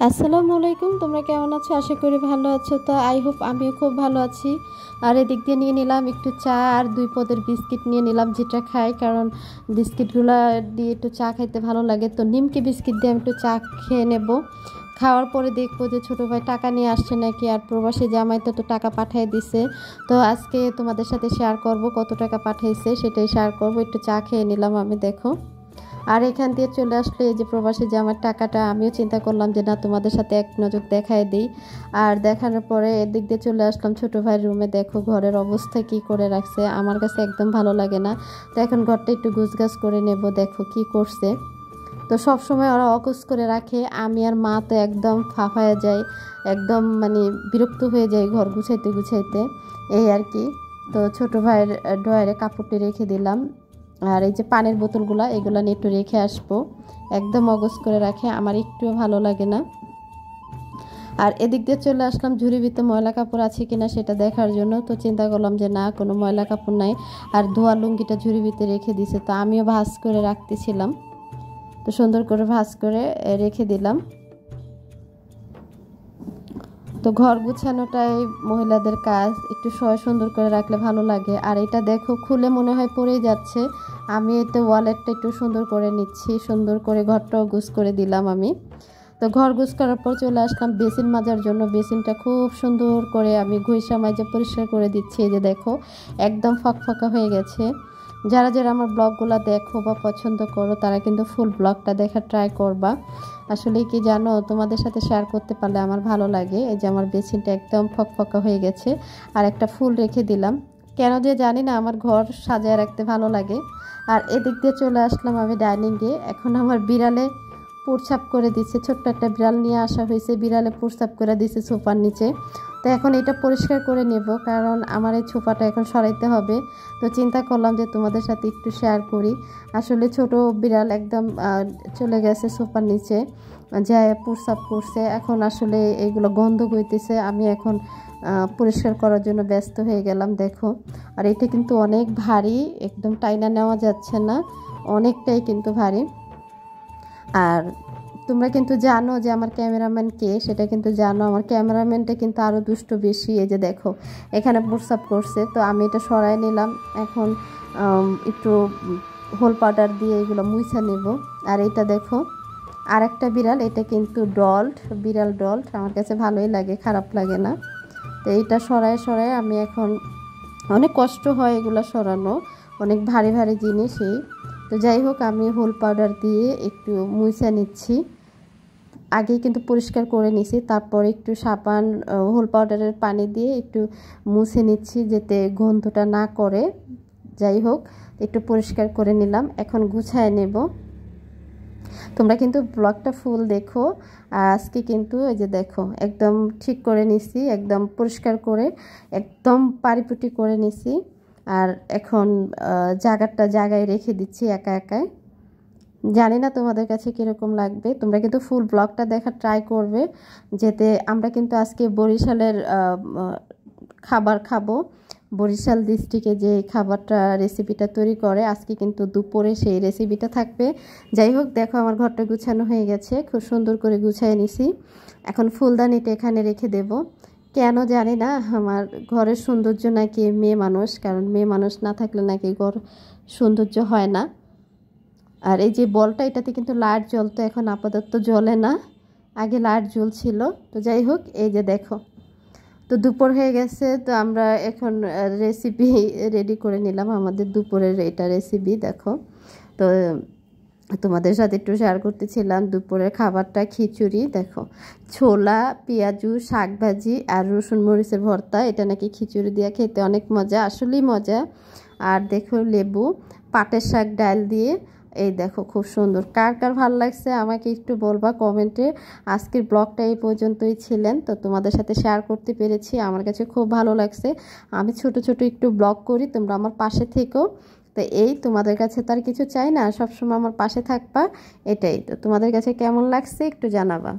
আসসালামু আলাইকুম, তোমরা কেমন আছো? আশা করি ভালো আছো। তো আই হোপ আমিও খুব ভালো আছি। আর এদিক দিয়ে নিয়ে নিলাম একটু চা আর 2 পদের বিস্কিট নিয়ে নিলাম, যেটা খাই কারণ বিস্কিটগুলো দিয়ে একটু চা খাইতে ভালো লাগে। তো নিমকি বিস্কিট দিয়ে আমি একটু চা খেয়ে নেব। খাওয়ার পরে দেখবো যে ছোটো ভাই টাকা নিয়ে আসছে নাকি, আর প্রবাসী জামাই তো টাকা পাঠিয়ে দিছে। তো আজকে তোমাদের সাথে শেয়ার করব কত টাকা পাঠাইছে, সেটাই শেয়ার করব। একটু চা খেয়ে নিলাম আমি, দেখো। আর এখান দিয়ে চলে আসলে এই যে প্রবাসী জামার টাকাটা, আমিও চিন্তা করলাম যে না, তোমাদের সাথে এক নজর দেখায় দিই। আর দেখানোর পরে এদিক দিয়ে চলে আসলাম ছোটো ভাইয়ের রুমে। দেখো ঘরের অবস্থা কি করে রাখছে, আমার কাছে একদম ভালো লাগে না। তো এখন ঘরটা একটু গুছগাছ করে নেব। দেখো কি করছে। তো সব সময় ওরা অকুস করে রাখে, আমি আর মা তো একদম ফাঁফায়া যাই, একদম মানে বিরক্ত হয়ে যায় ঘর গুছাইতে গুছাইতে, এই আর কি। তো ছোটো ভাইয়ের ড্রয়ারে কাপড়টি রেখে দিলাম। আর এই যে পানির বোতলগুলো, এগুলো নিয়ে একটু রেখে আসবো। একদম অগোছ করে রাখে, আমার একটুও ভালো লাগে না। আর এদিক দিয়ে চলে আসলাম ঝুড়ির ভিতরে ময়লা কাপড় আছে কিনা সেটা দেখার জন্য। তো চিন্তা করলাম যে না, কোনো ময়লা কাপড় নাই। আর ধোয়া লুঙ্গিটা ঝুড়ির ভিতরে রেখে দিছে, তো আমিও ভাঁজ করে রাখতেছিলাম। তো সুন্দর করে ভাঁজ করে রেখে দিলাম। তো ঘর গুছানোটাই মহিলাদের কাজ, একটু সুন্দর করে রাখলে ভালো লাগে। আর এটা দেখো খুলে মনে হয় পড়েই যাচ্ছে। আমি এতে ওয়ালেটটা একটু সুন্দর করে নিচ্ছি, সুন্দর করে ঘরটাও গুছ করে দিলাম আমি। তো ঘর গুছ করার পর চলে আসলাম বেসিন মাজার জন্য। বেসিনটা খুব সুন্দর করে আমি ঘষা মাজা পরিষ্কার করে দিচ্ছি। এই যে দেখো একদম ফকফকা হয়ে গেছে। যারা যারা আমার ব্লগগুলো দেখো বা পছন্দ করো, তারা কিন্তু ফুল ব্লগটা দেখার ট্রাই করবা। আসলে কি জানো, তোমাদের সাথে শেয়ার করতে পারলে আমার ভালো লাগে। এই যে আমার বেসিনটা একদম ফকফকা হয়ে গেছে। আর একটা ফুল রেখে দিলাম, কেন যে জানি না, আমার ঘর সাজায় রাখতে ভালো লাগে। আর এদিক দিয়ে চলে আসলাম আমি ডাইনিংয়ে। এখন আমার বিড়ালে প্রস্রাব করে দিচ্ছে, ছোট্ট একটা বিড়াল নিয়ে আসা হয়েছে, বিড়ালে প্রস্রাব করে দিচ্ছে সোফার নিচে। তো এখন এটা পরিষ্কার করে নেব, কারণ আমার এই সোফাটা এখন সরাইতে হবে। তো চিন্তা করলাম যে তোমাদের সাথে একটু শেয়ার করি। আসলে ছোট বিড়াল একদম চলে গেছে সোফার নিচে, যায় প্রস্রাব করছে। এখন আসলে এইগুলো গন্ধ হইতেছে, আমি এখন পরিষ্কার করার জন্য ব্যস্ত হয়ে গেলাম। দেখো, আর এটা কিন্তু অনেক ভারী, একদম টাইনা নেওয়া যাচ্ছে না, অনেকটাই কিন্তু ভারী। আর তোমরা কিন্তু জানো যে আমার ক্যামেরাম্যান কে, সেটা কিন্তু জানো। আমার ক্যামেরাম্যানটা কিন্তু আরও দুষ্ট বেশি। এই যে দেখো এখানে প্রস্রাব করছে, তো আমি এটা সরাই নিলাম। এখন একটু হোল পাউডার দিয়ে এগুলো মুছা নেব। আর এটা দেখো আর একটা বিড়াল, এটা কিন্তু ডল্ট, বিড়াল ডল্ট, আমার কাছে ভালোই লাগে, খারাপ লাগে না। তো এইটা সরায় সরায় আমি এখন, অনেক কষ্ট হয় এগুলো সরানো, অনেক ভারী ভারী জিনিসই। তো যাই হোক, আমি হোল পাউডার দিয়ে একটু মুছে নিচ্ছি। আগে কিন্তু পরিষ্কার করে নিছি, তারপর একটু সাবান হোল পাউডারের পানি দিয়ে একটু মুছে নিচ্ছি, যাতে গন্ধটা না করে। যাই হোক, একটু পরিষ্কার করে নিলাম, এখন গুছায় নেব। তোমরা কিন্তু ব্লগটা ফুল দেখো। আর আজকে কিন্তু এই যে দেখো একদম ঠিক করে নিছি, একদম পরিষ্কার করে একদম পারিপুটি করে নিছি। আর এখন জায়গায় রেখে দিচ্ছি একা একাই। জানি না তোমাদের কাছে কীরকম লাগবে, তোমরা কিন্তু ফুল ব্লগটা দেখার ট্রাই করবে। যেতে আমরা কিন্তু আজকে বরিশালের খাবার খাবো। বরিশাল ডিস্ট্রিক্টে যে খাবারটা রেসিপিটা তৈরি করে, আজকে কিন্তু দুপুরে সেই রেসিপিটা থাকবে। যাই হোক, দেখো আমার ঘরটা গুছানো হয়ে গেছে, খুব সুন্দর করে গুছিয়ে নিছি। এখন ফুলদানিটা এখানে রেখে দেব। কেন জানি না, আমার ঘরের সৌন্দর্য নাকি মেয়ে মানুষ, কারণ মেয়ে মানুষ না থাকলে নাকি ঘর সৌন্দর্য হয় না। আর এই যে বলটা, এটাতে কিন্তু লাইট জ্বলতো, এখন আপাতত জ্বলে না, আগে লাইট জ্বলছিল। তো যাই হোক, এই যে দেখো, তো দুপুর হয়ে গেছে। তো আমরা এখন রেসিপি রেডি করে নিলাম, আমাদের দুপুরের এটা রেসিপি দেখো। তো তোমাদের সাথে একটু শেয়ার করতেছিলাম দুপুরের খাবারটা, খিচুড়ি দেখো, ছোলা, পেঁয়াজু, শাক ভাজি আর রসুন মরিচের ভর্তা। এটা নাকি খিচুড়ি দিয়ে খেতে অনেক মজা, আসলেই মজা। আর দেখো লেবু, পাটের শাক ডাল দিয়ে। এই দেখো খুব সুন্দর। কার কার ভালো লাগছে আমাকে একটু বলবা কমেন্টে। আজকের ব্লগটা এই পর্যন্তই ছিলেন, তো তোমাদের সাথে শেয়ার করতে পেরেছি, আমার কাছে খুব ভালো লাগছে। আমি ছোট ছোট একটু ব্লগ করি, তোমরা আমার পাশে থেকো। তো এই তোমাদের কাছে তার কিছু চাই না, সবসময় আমার পাশে থাকবা, এটাই। তো তোমাদের কাছে কেমন লাগছে একটু জানাবা।